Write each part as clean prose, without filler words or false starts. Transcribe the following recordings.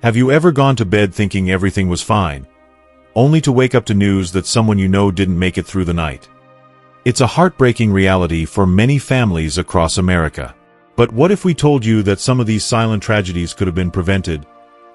Have you ever gone to bed thinking everything was fine, only to wake up to news that someone you know didn't make it through the night? It's a heartbreaking reality for many families across America. But what if we told you that some of these silent tragedies could have been prevented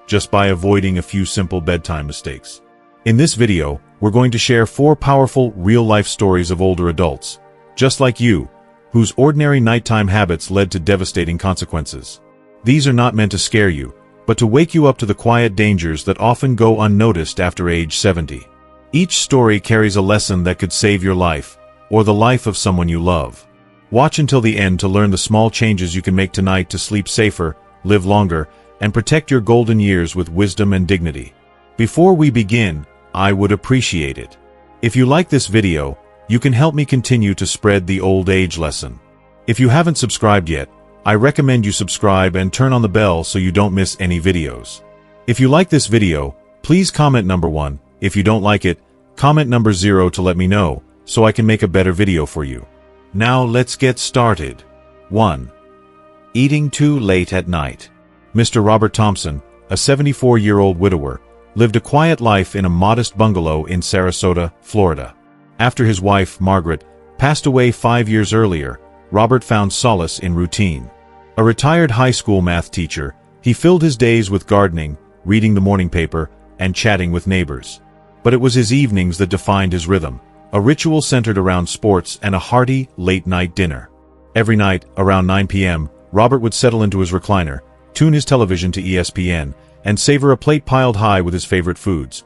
just by avoiding a few simple bedtime mistakes? In this video, we're going to share 4 powerful, real-life stories of older adults, just like you, whose ordinary nighttime habits led to devastating consequences. These are not meant to scare you, but to wake you up to the quiet dangers that often go unnoticed after age 70. Each story carries a lesson that could save your life, or the life of someone you love. Watch until the end to learn the small changes you can make tonight to sleep safer, live longer, and protect your golden years with wisdom and dignity. Before we begin, I would appreciate it if you like this video. You can help me continue to spread the old age lesson. If you haven't subscribed yet, I recommend you subscribe and turn on the bell so you don't miss any videos. If you like this video, please comment number 1. If you don't like it, comment number 0 to let me know, so I can make a better video for you. Now let's get started. 1. Eating too late at night. Mr. Robert Thompson, a 74-year-old widower, lived a quiet life in a modest bungalow in Sarasota, Florida. After his wife, Margaret, passed away 5 years earlier, Robert found solace in routine. A retired high school math teacher, he filled his days with gardening, reading the morning paper, and chatting with neighbors. But it was his evenings that defined his rhythm, a ritual centered around sports and a hearty, late-night dinner. Every night, around 9 p.m., Robert would settle into his recliner, tune his television to ESPN, and savor a plate piled high with his favorite foods.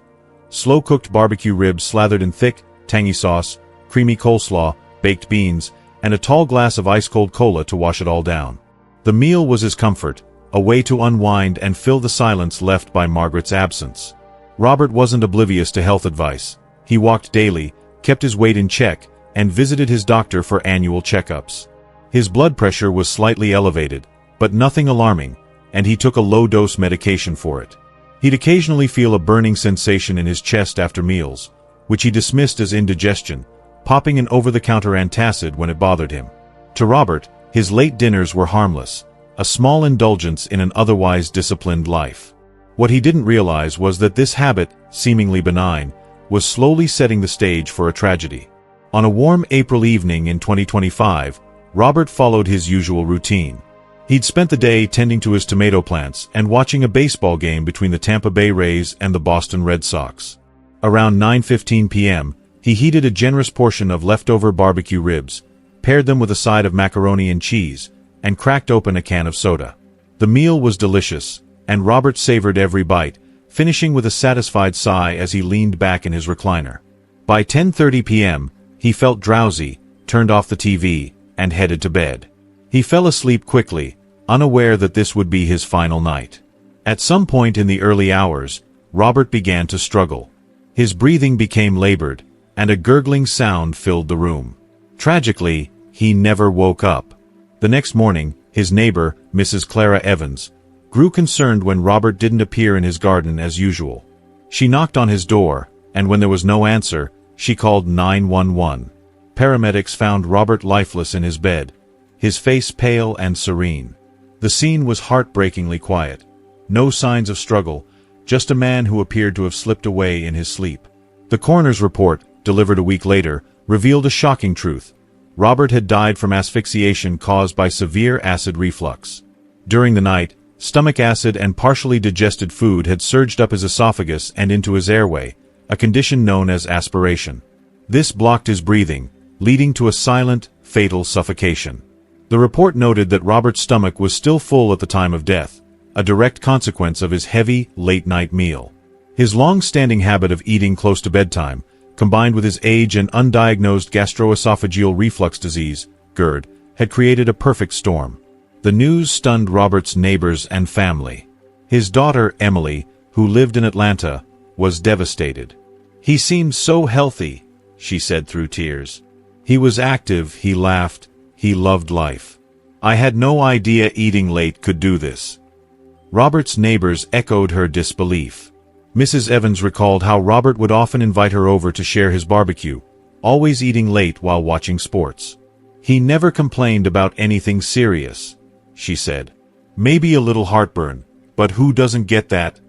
Slow-cooked barbecue ribs slathered in thick, tangy sauce, creamy coleslaw, baked beans, and a tall glass of ice-cold cola to wash it all down. The meal was his comfort, a way to unwind and fill the silence left by Margaret's absence. Robert wasn't oblivious to health advice. He walked daily, kept his weight in check, and visited his doctor for annual checkups. His blood pressure was slightly elevated, but nothing alarming, and he took a low-dose medication for it. He'd occasionally feel a burning sensation in his chest after meals, which he dismissed as indigestion, popping an over-the-counter antacid when it bothered him. To Robert, his late dinners were harmless, a small indulgence in an otherwise disciplined life. What he didn't realize was that this habit, seemingly benign, was slowly setting the stage for a tragedy. On a warm April evening in 2025, Robert followed his usual routine. He'd spent the day tending to his tomato plants and watching a baseball game between the Tampa Bay Rays and the Boston Red Sox. Around 9:15 p.m., he heated a generous portion of leftover barbecue ribs, paired them with a side of macaroni and cheese, and cracked open a can of soda. The meal was delicious, and Robert savored every bite, finishing with a satisfied sigh as he leaned back in his recliner. By 10:30 p.m., he felt drowsy, turned off the TV, and headed to bed. He fell asleep quickly, unaware that this would be his final night. At some point in the early hours, Robert began to struggle. His breathing became labored, and a gurgling sound filled the room. Tragically, he never woke up. The next morning, his neighbor, Mrs. Clara Evans, grew concerned when Robert didn't appear in his garden as usual. She knocked on his door, and when there was no answer, she called 911. Paramedics found Robert lifeless in his bed, his face pale and serene. The scene was heartbreakingly quiet. No signs of struggle, just a man who appeared to have slipped away in his sleep. The coroner's report, delivered a week later, revealed a shocking truth. Robert had died from asphyxiation caused by severe acid reflux. During the night, stomach acid and partially digested food had surged up his esophagus and into his airway, a condition known as aspiration. This blocked his breathing, leading to a silent, fatal suffocation. The report noted that Robert's stomach was still full at the time of death, a direct consequence of his heavy, late-night meal. His long-standing habit of eating close to bedtime, combined with his age and undiagnosed gastroesophageal reflux disease, GERD, had created a perfect storm. The news stunned Robert's neighbors and family. His daughter, Emily, who lived in Atlanta, was devastated. "He seemed so healthy," she said through tears. "He was active, he laughed, he loved life. I had no idea eating late could do this." Robert's neighbors echoed her disbelief. Mrs. Evans recalled how Robert would often invite her over to share his barbecue, always eating late while watching sports. "He never complained about anything serious," she said. "Maybe a little heartburn, but who doesn't get that?"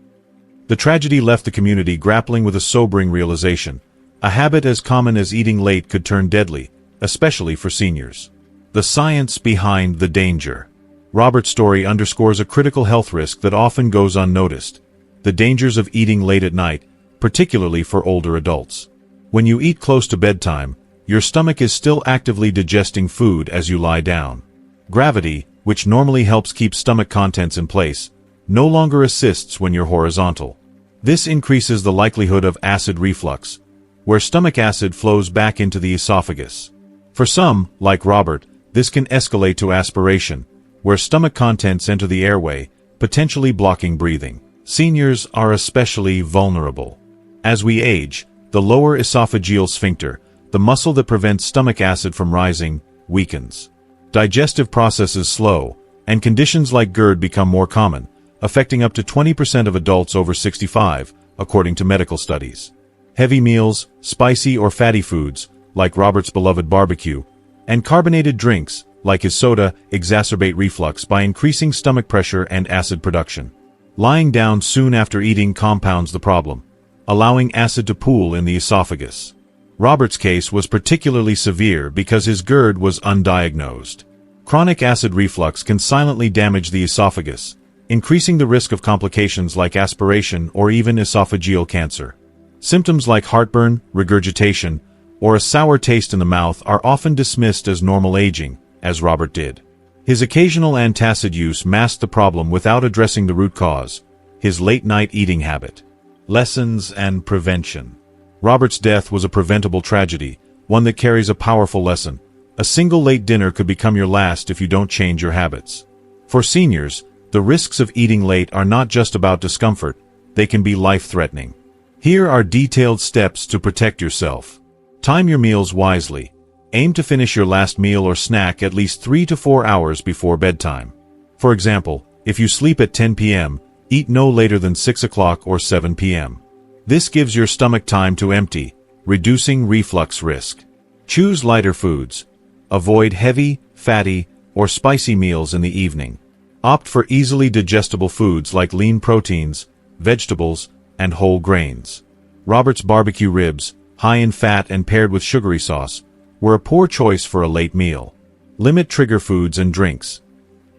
The tragedy left the community grappling with a sobering realization. A habit as common as eating late could turn deadly, especially for seniors. The science behind the danger. Robert's story underscores a critical health risk that often goes unnoticed: the dangers of eating late at night, particularly for older adults. When you eat close to bedtime, your stomach is still actively digesting food as you lie down. Gravity, which normally helps keep stomach contents in place, no longer assists when you're horizontal. This increases the likelihood of acid reflux, where stomach acid flows back into the esophagus. For some, like Robert, this can escalate to aspiration, where stomach contents enter the airway, potentially blocking breathing. Seniors are especially vulnerable. As we age, the lower esophageal sphincter, the muscle that prevents stomach acid from rising, weakens. Digestive processes slow, and conditions like GERD become more common, affecting up to 20% of adults over 65, according to medical studies. Heavy meals, spicy or fatty foods, like Robert's beloved barbecue, and carbonated drinks, like his soda, exacerbate reflux by increasing stomach pressure and acid production. Lying down soon after eating compounds the problem, allowing acid to pool in the esophagus. Robert's case was particularly severe because his GERD was undiagnosed. Chronic acid reflux can silently damage the esophagus, increasing the risk of complications like aspiration or even esophageal cancer. Symptoms like heartburn, regurgitation, or a sour taste in the mouth are often dismissed as normal aging, as Robert did. His occasional antacid use masked the problem without addressing the root cause: his late-night eating habit. Lessons and prevention. Robert's death was a preventable tragedy, one that carries a powerful lesson. A single late dinner could become your last if you don't change your habits. For seniors, the risks of eating late are not just about discomfort, they can be life-threatening. Here are detailed steps to protect yourself. Time your meals wisely. Aim to finish your last meal or snack at least 3 to 4 hours before bedtime. For example, if you sleep at 10 p.m., eat no later than 6 o'clock or 7 p.m. This gives your stomach time to empty, reducing reflux risk. Choose lighter foods. Avoid heavy, fatty, or spicy meals in the evening. Opt for easily digestible foods like lean proteins, vegetables, and whole grains. Robert's barbecue ribs, high in fat and paired with sugary sauce, were a poor choice for a late meal. Limit trigger foods and drinks.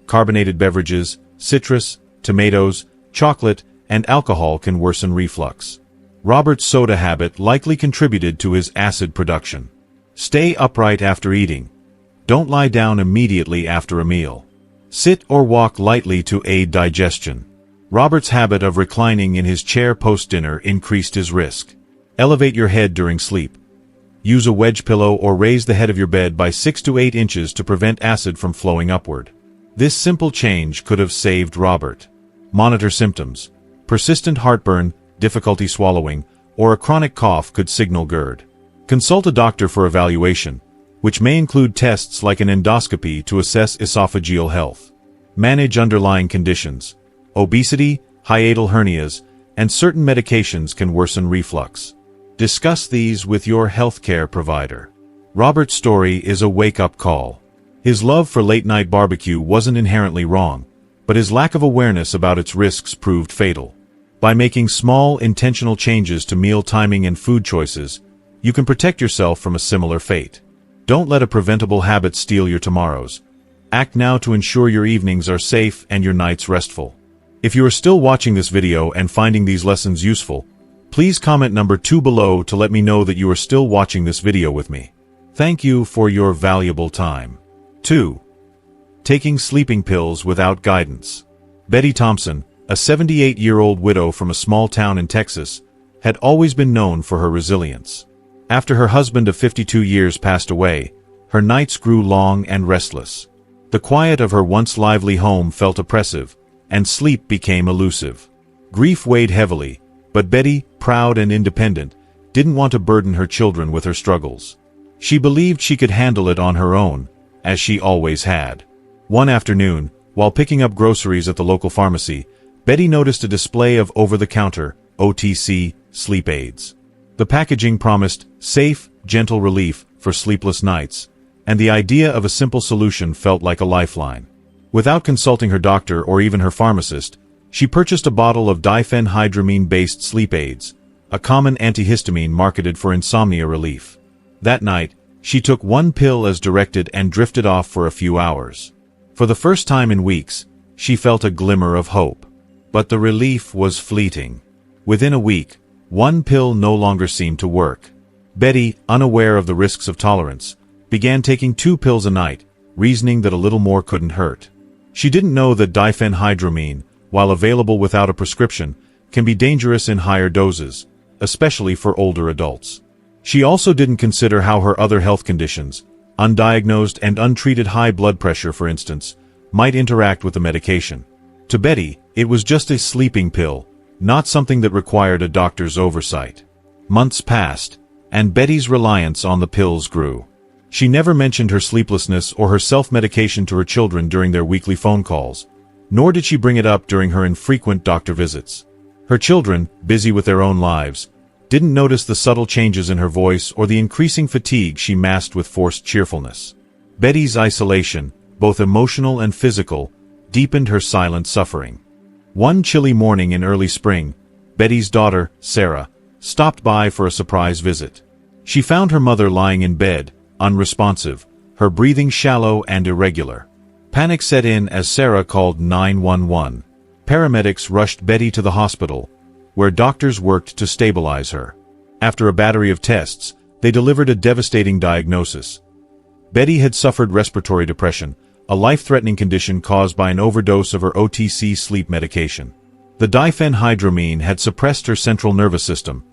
Carbonated beverages, citrus, tomatoes, chocolate, and alcohol can worsen reflux. Robert's soda habit likely contributed to his acid production. Stay upright after eating. Don't lie down immediately after a meal. Sit or walk lightly to aid digestion. Robert's habit of reclining in his chair post-dinner increased his risk. Elevate your head during sleep. Use a wedge pillow or raise the head of your bed by 6 to 8 inches to prevent acid from flowing upward. This simple change could have saved Robert. Monitor symptoms. Persistent heartburn, difficulty swallowing, or a chronic cough could signal GERD. Consult a doctor for evaluation, which may include tests like an endoscopy to assess esophageal health. Manage underlying conditions. Obesity, hiatal hernias, and certain medications can worsen reflux. Discuss these with your healthcare provider. Robert's story is a wake-up call. His love for late-night barbecue wasn't inherently wrong, but his lack of awareness about its risks proved fatal. By making small, intentional changes to meal timing and food choices, you can protect yourself from a similar fate. Don't let a preventable habit steal your tomorrows. Act now to ensure your evenings are safe and your nights restful. If you are still watching this video and finding these lessons useful, please comment number 2 below to let me know that you are still watching this video with me. Thank you for your valuable time. 2. Taking sleeping pills without guidance. Betty Thompson, a 78-year-old widow from a small town in Texas, had always been known for her resilience. After her husband of 52 years passed away, her nights grew long and restless. The quiet of her once lively home felt oppressive, and sleep became elusive. Grief weighed heavily, but Betty, proud and independent, didn't want to burden her children with her struggles. She believed she could handle it on her own, as she always had. One afternoon, while picking up groceries at the local pharmacy, Betty noticed a display of over-the-counter, OTC, sleep aids. The packaging promised safe, gentle relief for sleepless nights, and the idea of a simple solution felt like a lifeline. Without consulting her doctor or even her pharmacist, She purchased a bottle of diphenhydramine-based sleep aids, a common antihistamine marketed for insomnia relief. That night, she took one pill as directed and drifted off for a few hours. For the first time in weeks, she felt a glimmer of hope. But the relief was fleeting. Within a week, one pill no longer seemed to work. Betty, unaware of the risks of tolerance, began taking 2 pills a night, reasoning that a little more couldn't hurt. She didn't know that diphenhydramine, while available without a prescription, can be dangerous in higher doses, especially for older adults. She also didn't consider how her other health conditions, undiagnosed and untreated high blood pressure for instance, might interact with the medication. To Betty, it was just a sleeping pill, not something that required a doctor's oversight. Months passed, and Betty's reliance on the pills grew. She never mentioned her sleeplessness or her self-medication to her children during their weekly phone calls, nor did she bring it up during her infrequent doctor visits. Her children, busy with their own lives, didn't notice the subtle changes in her voice or the increasing fatigue she masked with forced cheerfulness. Betty's isolation, both emotional and physical, deepened her silent suffering. One chilly morning in early spring, Betty's daughter, Sarah, stopped by for a surprise visit. She found her mother lying in bed, unresponsive, her breathing shallow and irregular. Panic set in as Sarah called 911. Paramedics rushed Betty to the hospital, where doctors worked to stabilize her. After a battery of tests, they delivered a devastating diagnosis. Betty had suffered respiratory depression, a life-threatening condition caused by an overdose of her OTC sleep medication. The diphenhydramine had suppressed her central nervous system,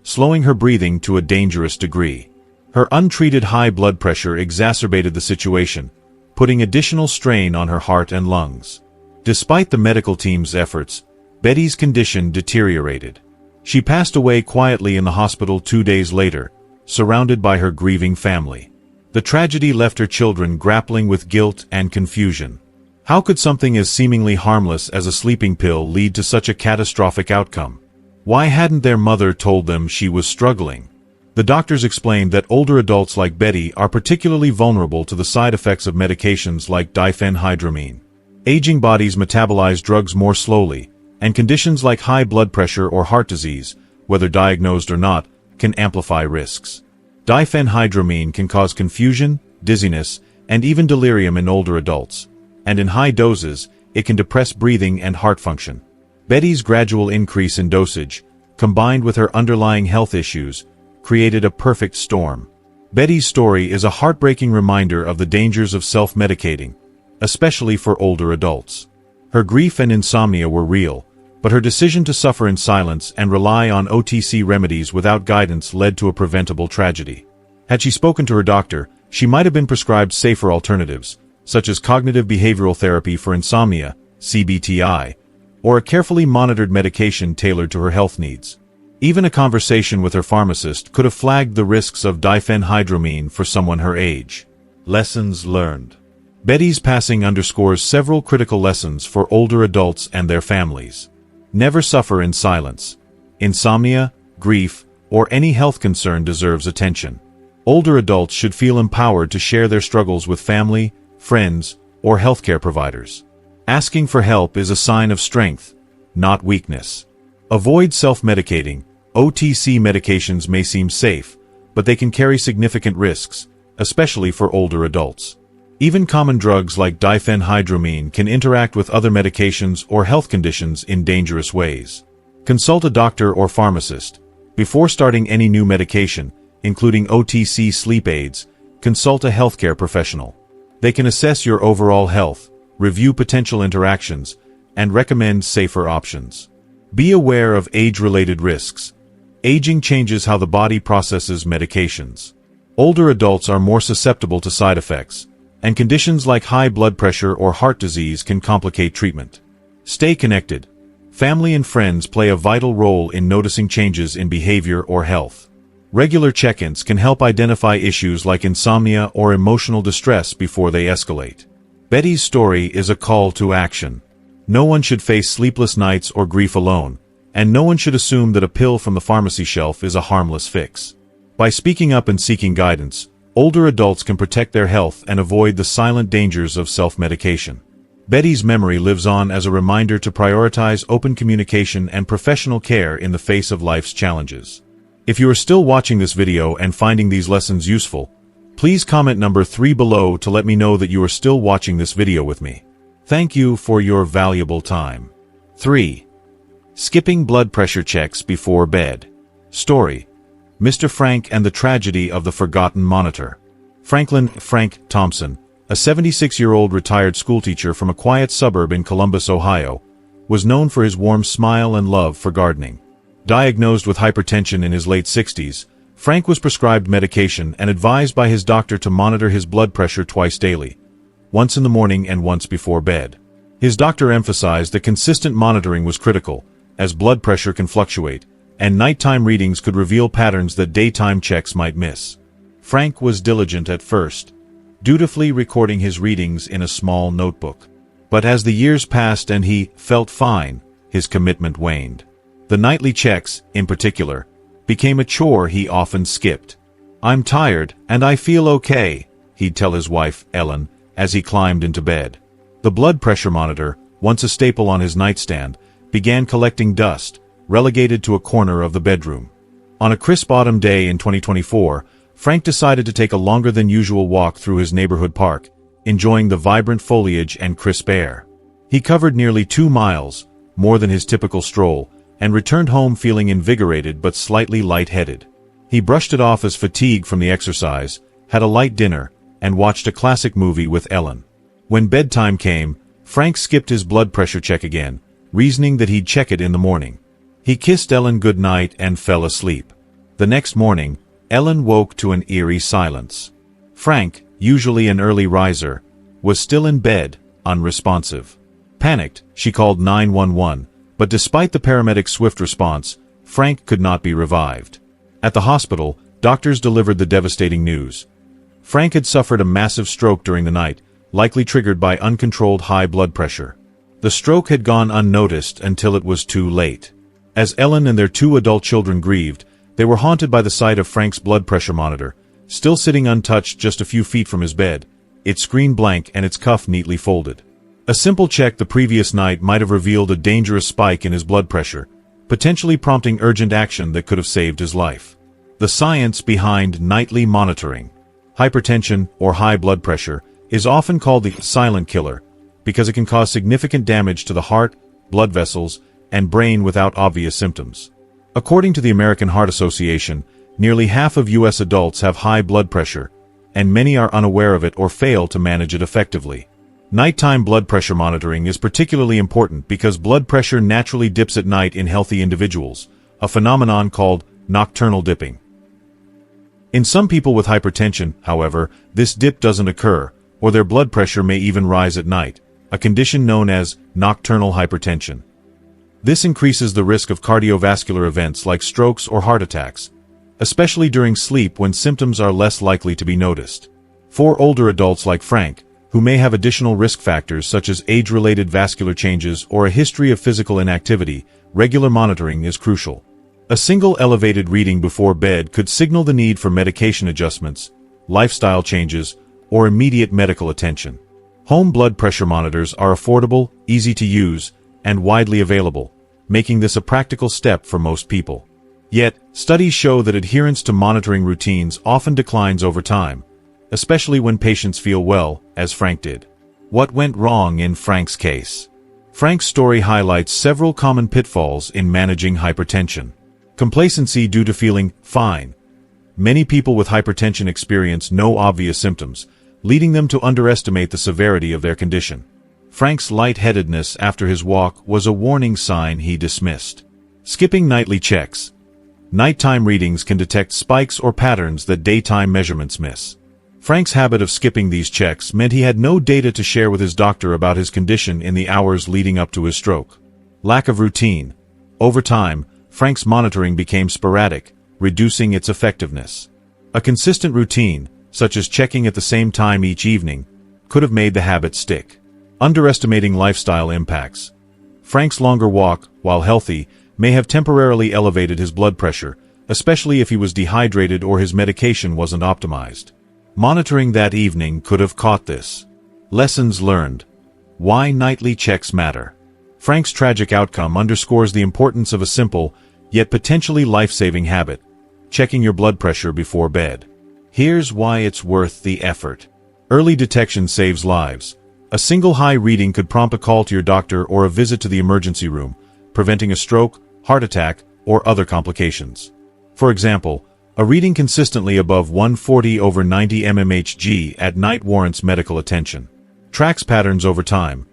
slowing her breathing to a dangerous degree. Her untreated high blood pressure exacerbated the situation, putting additional strain on her heart and lungs. Despite the medical team's efforts, Betty's condition deteriorated. She passed away quietly in the hospital 2 days later, surrounded by her grieving family. The tragedy left her children grappling with guilt and confusion. How could something as seemingly harmless as a sleeping pill lead to such a catastrophic outcome? Why hadn't their mother told them she was struggling? The doctors explained that older adults like Betty are particularly vulnerable to the side effects of medications like diphenhydramine. Aging bodies metabolize drugs more slowly, and conditions like high blood pressure or heart disease, whether diagnosed or not, can amplify risks. Diphenhydramine can cause confusion, dizziness, and even delirium in older adults, and in high doses, it can depress breathing and heart function. Betty's gradual increase in dosage, combined with her underlying health issues, created a perfect storm. Betty's story is a heartbreaking reminder of the dangers of self-medicating, especially for older adults. Her grief and insomnia were real, but her decision to suffer in silence and rely on OTC remedies without guidance led to a preventable tragedy. Had she spoken to her doctor, she might have been prescribed safer alternatives, such as cognitive behavioral therapy for insomnia, CBTI, or a carefully monitored medication tailored to her health needs. Even a conversation with her pharmacist could have flagged the risks of diphenhydramine for someone her age. Lessons learned. Betty's passing underscores several critical lessons for older adults and their families. Never suffer in silence. Insomnia, grief, or any health concern deserves attention. Older adults should feel empowered to share their struggles with family, friends, or healthcare providers. Asking for help is a sign of strength, not weakness. Avoid self-medicating. OTC medications may seem safe, but they can carry significant risks, especially for older adults. Even common drugs like diphenhydramine can interact with other medications or health conditions in dangerous ways. Consult a doctor or pharmacist. Before starting any new medication, including OTC sleep aids, consult a healthcare professional. They can assess your overall health, review potential interactions, and recommend safer options. Be aware of age-related risks. Aging changes how the body processes medications. Older adults are more susceptible to side effects, and conditions like high blood pressure or heart disease can complicate treatment. Stay connected. Family and friends play a vital role in noticing changes in behavior or health. Regular check-ins can help identify issues like insomnia or emotional distress before they escalate. Betty's story is a call to action. No one should face sleepless nights or grief alone, and no one should assume that a pill from the pharmacy shelf is a harmless fix. By speaking up and seeking guidance, older adults can protect their health and avoid the silent dangers of self-medication. Betty's memory lives on as a reminder to prioritize open communication and professional care in the face of life's challenges. If you are still watching this video and finding these lessons useful, please comment number 3 below to let me know that you are still watching this video with me. Thank you for your valuable time. 3. Skipping blood pressure checks before bed. Story: Mr. Frank and the Tragedy of the Forgotten Monitor. Frank Thompson, a 76-year-old retired schoolteacher from a quiet suburb in Columbus, Ohio, was known for his warm smile and love for gardening. Diagnosed with hypertension in his late 60s, Frank was prescribed medication and advised by his doctor to monitor his blood pressure twice daily, once in the morning and once before bed. His doctor emphasized that consistent monitoring was critical, as blood pressure can fluctuate, and nighttime readings could reveal patterns that daytime checks might miss. Frank was diligent at first, dutifully recording his readings in a small notebook. But as the years passed and he felt fine, his commitment waned. The nightly checks, in particular, became a chore he often skipped. "I'm tired, and I feel okay," he'd tell his wife, Ellen, as he climbed into bed. The blood pressure monitor, once a staple on his nightstand, began collecting dust, relegated to a corner of the bedroom. On a crisp autumn day in 2024, Frank decided to take a longer than usual walk through his neighborhood park, enjoying the vibrant foliage and crisp air. He covered nearly 2 miles, more than his typical stroll, and returned home feeling invigorated but slightly lightheaded. He brushed it off as fatigue from the exercise, had a light dinner, and watched a classic movie with Ellen. When bedtime came, Frank skipped his blood pressure check again, reasoning that he'd check it in the morning. He kissed Ellen goodnight and fell asleep. The next morning, Ellen woke to an eerie silence. Frank, usually an early riser, was still in bed, unresponsive. Panicked, she called 911, but despite the paramedics' swift response, Frank could not be revived. At the hospital, doctors delivered the devastating news. Frank had suffered a massive stroke during the night, likely triggered by uncontrolled high blood pressure. The stroke had gone unnoticed until it was too late. As Ellen and their 2 adult children grieved, they were haunted by the sight of Frank's blood pressure monitor, still sitting untouched just a few feet from his bed, its screen blank and its cuff neatly folded. A simple check the previous night might have revealed a dangerous spike in his blood pressure, potentially prompting urgent action that could have saved his life. The science behind nightly monitoring. Hypertension, or high blood pressure, is often called the silent killer because it can cause significant damage to the heart, blood vessels, and brain without obvious symptoms. According to the American Heart Association, nearly half of U.S. adults have high blood pressure, and many are unaware of it or fail to manage it effectively. Nighttime blood pressure monitoring is particularly important because blood pressure naturally dips at night in healthy individuals, a phenomenon called nocturnal dipping. In some people with hypertension, however, this dip doesn't occur, or their blood pressure may even rise at night, a condition known as nocturnal hypertension. This increases the risk of cardiovascular events like strokes or heart attacks, especially during sleep when symptoms are less likely to be noticed. For older adults like Frank, who may have additional risk factors such as age-related vascular changes or a history of physical inactivity, regular monitoring is crucial. A single elevated reading before bed could signal the need for medication adjustments, lifestyle changes, or immediate medical attention. Home blood pressure monitors are affordable, easy to use, and widely available, making this a practical step for most people. Yet, studies show that adherence to monitoring routines often declines over time, especially when patients feel well, as Frank did. What went wrong in Frank's case? Frank's story highlights several common pitfalls in managing hypertension. Complacency due to feeling fine. Many people with hypertension experience no obvious symptoms, leading them to underestimate the severity of their condition. Frank's lightheadedness after his walk was a warning sign he dismissed. Skipping nightly checks. Nighttime readings can detect spikes or patterns that daytime measurements miss. Frank's habit of skipping these checks meant he had no data to share with his doctor about his condition in the hours leading up to his stroke. Lack of routine. Over time, Frank's monitoring became sporadic, reducing its effectiveness. A consistent routine, such as checking at the same time each evening, could have made the habit stick. Underestimating lifestyle impacts. Frank's longer walk, while healthy, may have temporarily elevated his blood pressure, especially if he was dehydrated or his medication wasn't optimized. Monitoring that evening could have caught this. Lessons learned. Why nightly checks matter. Frank's tragic outcome underscores the importance of a simple, yet potentially life-saving habit: checking your blood pressure before bed. Here's why it's worth the effort. Early detection saves lives. A single high reading could prompt a call to your doctor or a visit to the emergency room, preventing a stroke, heart attack, or other complications. For example, a reading consistently above 140/90 mmHg at night warrants medical attention. Tracks patterns over time.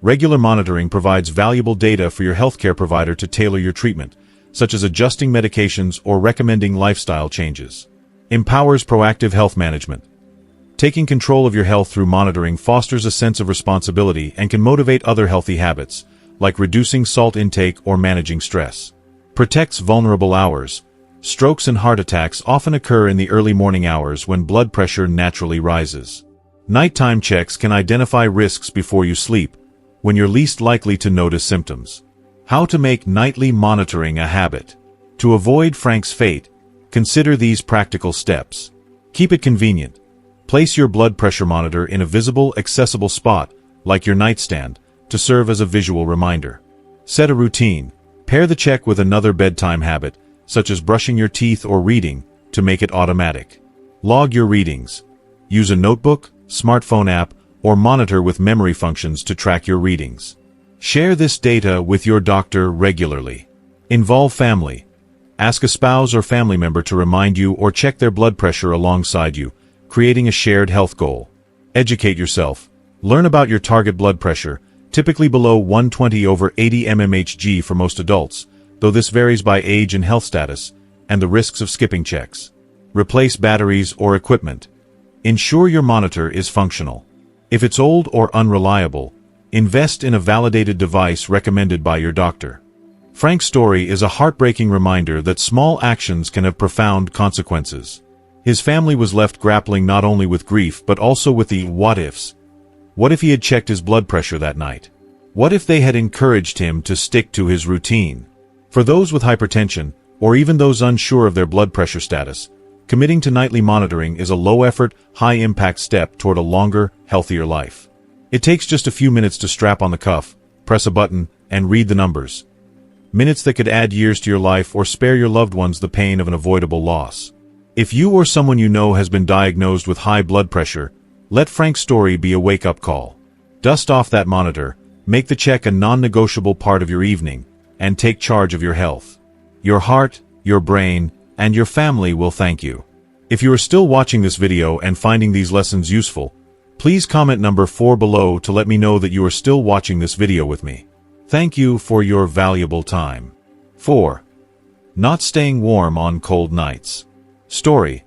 Regular monitoring provides valuable data for your healthcare provider to tailor your treatment, such as adjusting medications or recommending lifestyle changes. Empowers proactive health management. Taking control of your health through monitoring fosters a sense of responsibility and can motivate other healthy habits, like reducing salt intake or managing stress. Protects vulnerable hours. Strokes and heart attacks often occur in the early morning hours when blood pressure naturally rises. Nighttime checks can identify risks before you sleep, when you're least likely to notice symptoms. How to make nightly monitoring a habit. To avoid Frank's fate, consider these practical steps. Keep it convenient. Place your blood pressure monitor in a visible, accessible spot, like your nightstand, to serve as a visual reminder. Set a routine. Pair the check with another bedtime habit, such as brushing your teeth or reading, to make it automatic. Log your readings. Use a notebook, smartphone app, or monitor with memory functions to track your readings. Share this data with your doctor regularly. Involve family. Ask a spouse or family member to remind you or check their blood pressure alongside you, creating a shared health goal. Educate yourself. Learn about your target blood pressure, typically below 120/80 mmHg for most adults, though this varies by age and health status, and the risks of skipping checks. Replace batteries or equipment. Ensure your monitor is functional. If it's old or unreliable, invest in a validated device recommended by your doctor. Frank's story is a heartbreaking reminder that small actions can have profound consequences. His family was left grappling not only with grief but also with the what-ifs. What if he had checked his blood pressure that night? What if they had encouraged him to stick to his routine? For those with hypertension, or even those unsure of their blood pressure status, committing to nightly monitoring is a low-effort, high-impact step toward a longer, healthier life. It takes just a few minutes to strap on the cuff, press a button, and read the numbers. Minutes that could add years to your life or spare your loved ones the pain of an avoidable loss. If you or someone you know has been diagnosed with high blood pressure, let Frank's story be a wake-up call. Dust off that monitor, make the check a non-negotiable part of your evening, and take charge of your health. Your heart, your brain, and your family will thank you. If you are still watching this video and finding these lessons useful, please comment number 4 below to let me know that you are still watching this video with me. Thank you for your valuable time. 4. Not staying warm on cold nights. Story: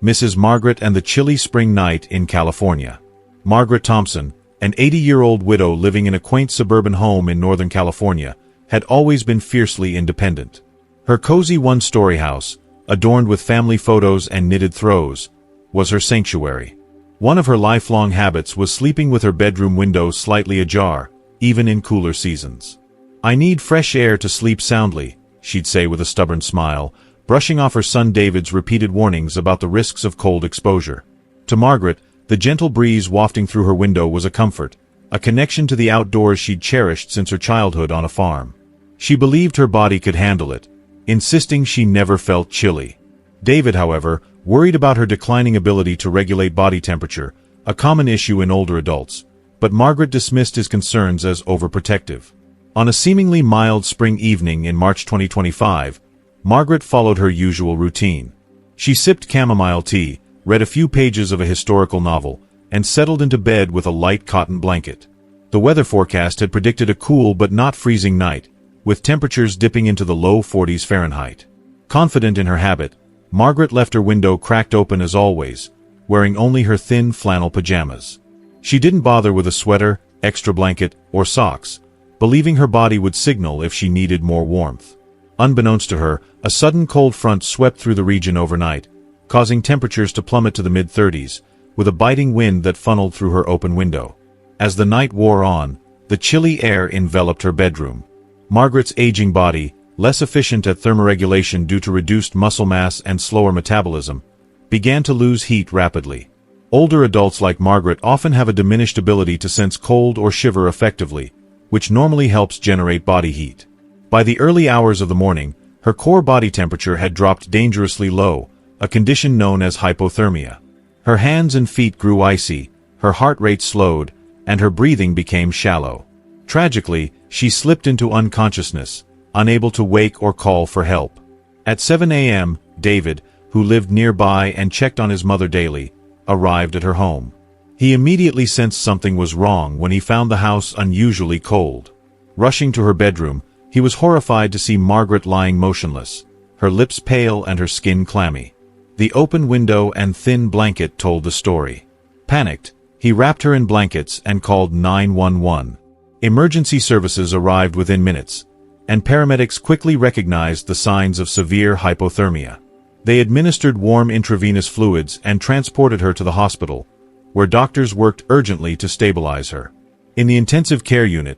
Mrs. Margaret and the chilly spring night in California. Margaret Thompson, an 80-year-old widow living in a quaint suburban home in Northern California, had always been fiercely independent. Her cozy one-story house, adorned with family photos and knitted throws, was her sanctuary. One of her lifelong habits was sleeping with her bedroom window slightly ajar, even in cooler seasons. "I need fresh air to sleep soundly," she'd say with a stubborn smile, brushing off her son David's repeated warnings about the risks of cold exposure. To Margaret, the gentle breeze wafting through her window was a comfort, a connection to the outdoors she'd cherished since her childhood on a farm. She believed her body could handle it, insisting she never felt chilly. David, however, worried about her declining ability to regulate body temperature, a common issue in older adults, but Margaret dismissed his concerns as overprotective. On a seemingly mild spring evening in March 2025, Margaret followed her usual routine. She sipped chamomile tea, read a few pages of a historical novel, and settled into bed with a light cotton blanket. The weather forecast had predicted a cool but not freezing night, with temperatures dipping into the low 40s Fahrenheit. Confident in her habit, Margaret left her window cracked open as always, wearing only her thin flannel pajamas. She didn't bother with a sweater, extra blanket, or socks, believing her body would signal if she needed more warmth. Unbeknownst to her, a sudden cold front swept through the region overnight, causing temperatures to plummet to the mid-30s, with a biting wind that funneled through her open window. As the night wore on, the chilly air enveloped her bedroom. Margaret's aging body, less efficient at thermoregulation due to reduced muscle mass and slower metabolism, began to lose heat rapidly. Older adults like Margaret often have a diminished ability to sense cold or shiver effectively, which normally helps generate body heat. By the early hours of the morning, her core body temperature had dropped dangerously low, a condition known as hypothermia. Her hands and feet grew icy, her heart rate slowed, and her breathing became shallow. Tragically, she slipped into unconsciousness, unable to wake or call for help. At 7 a.m., David, who lived nearby and checked on his mother daily, arrived at her home. He immediately sensed something was wrong when he found the house unusually cold. Rushing to her bedroom, he was horrified to see Margaret lying motionless, her lips pale and her skin clammy. The open window and thin blanket told the story. Panicked, he wrapped her in blankets and called 911. Emergency services arrived within minutes, and paramedics quickly recognized the signs of severe hypothermia. They administered warm intravenous fluids and transported her to the hospital, where doctors worked urgently to stabilize her. In the intensive care unit,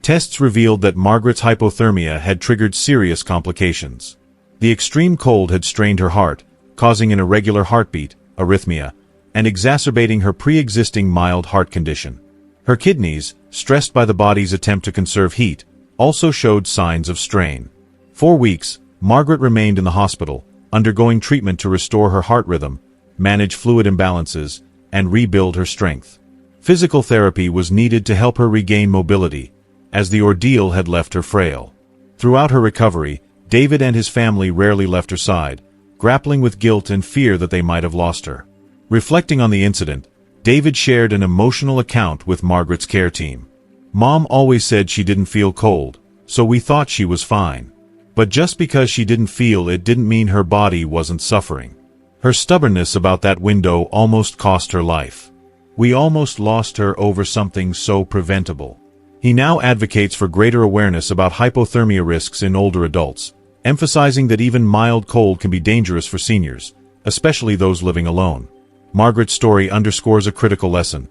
tests revealed that Margaret's hypothermia had triggered serious complications. The extreme cold had strained her heart, causing an irregular heartbeat, arrhythmia, and exacerbating her pre-existing mild heart condition. Her kidneys, stressed by the body's attempt to conserve heat, also showed signs of strain. 4 weeks, Margaret remained in the hospital, undergoing treatment to restore her heart rhythm, manage fluid imbalances, and rebuild her strength. Physical therapy was needed to help her regain mobility, as the ordeal had left her frail. Throughout her recovery, David and his family rarely left her side, grappling with guilt and fear that they might have lost her. Reflecting on the incident, David shared an emotional account with Margaret's care team. "Mom always said she didn't feel cold, so we thought she was fine. But just because she didn't feel it didn't mean her body wasn't suffering. Her stubbornness about that window almost cost her life. We almost lost her over something so preventable." He now advocates for greater awareness about hypothermia risks in older adults, emphasizing that even mild cold can be dangerous for seniors, especially those living alone. Margaret's story underscores a critical lesson.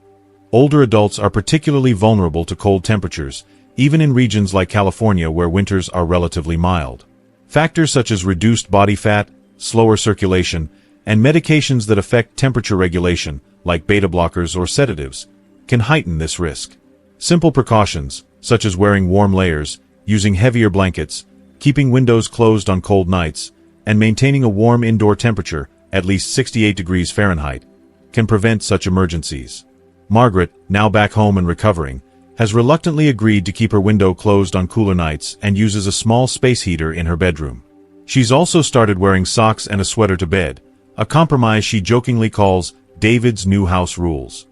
Older adults are particularly vulnerable to cold temperatures, even in regions like California where winters are relatively mild. Factors such as reduced body fat, slower circulation, and medications that affect temperature regulation, like beta blockers or sedatives, can heighten this risk. Simple precautions, such as wearing warm layers, using heavier blankets, keeping windows closed on cold nights, and maintaining a warm indoor temperature, at least 68 degrees Fahrenheit, can prevent such emergencies. Margaret, now back home and recovering, has reluctantly agreed to keep her window closed on cooler nights and uses a small space heater in her bedroom. She's also started wearing socks and a sweater to bed, a compromise she jokingly calls David's new house rules.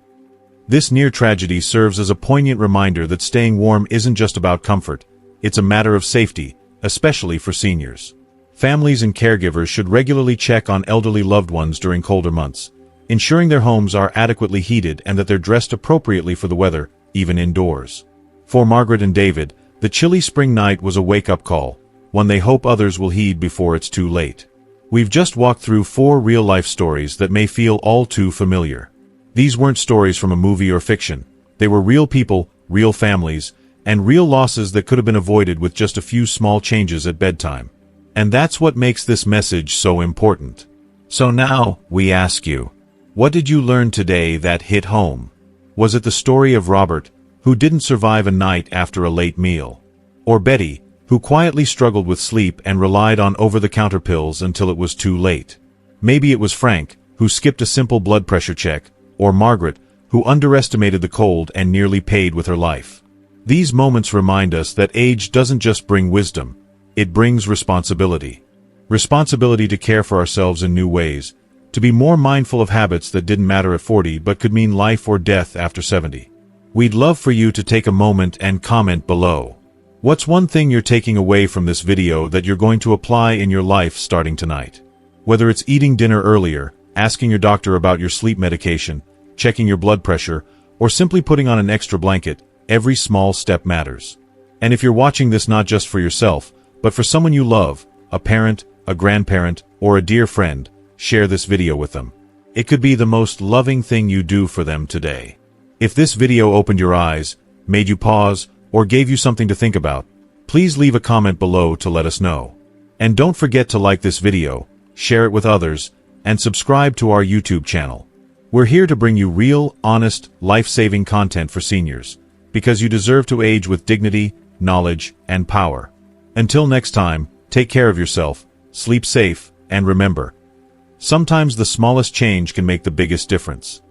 This near tragedy serves as a poignant reminder that staying warm isn't just about comfort, it's a matter of safety, especially for seniors. Families and caregivers should regularly check on elderly loved ones during colder months, ensuring their homes are adequately heated and that they're dressed appropriately for the weather, even indoors. For Margaret and David, the chilly spring night was a wake-up call, one they hope others will heed before it's too late. We've just walked through 4 real-life stories that may feel all too familiar. These weren't stories from a movie or fiction. They were real people, real families, and real losses that could have been avoided with just a few small changes at bedtime. And that's what makes this message so important. So now, we ask you, what did you learn today that hit home? Was it the story of Robert, who didn't survive a night after a late meal? Or Betty, who quietly struggled with sleep and relied on over-the-counter pills until it was too late? Maybe it was Frank, who skipped a simple blood pressure check, or Margaret, who underestimated the cold and nearly paid with her life. These moments remind us that age doesn't just bring wisdom, it brings responsibility. Responsibility to care for ourselves in new ways, to be more mindful of habits that didn't matter at 40 but could mean life or death after 70. We'd love for you to take a moment and comment below. What's one thing you're taking away from this video that you're going to apply in your life starting tonight? Whether it's eating dinner earlier, asking your doctor about your sleep medication, checking your blood pressure, or simply putting on an extra blanket, every small step matters. And if you're watching this not just for yourself, but for someone you love, a parent, a grandparent, or a dear friend, share this video with them. It could be the most loving thing you do for them today. If this video opened your eyes, made you pause, or gave you something to think about, please leave a comment below to let us know. And don't forget to like this video, share it with others, and subscribe to our YouTube channel. We're here to bring you real, honest, life-saving content for seniors, because you deserve to age with dignity, knowledge, and power. Until next time, take care of yourself, sleep safe, and remember, sometimes the smallest change can make the biggest difference.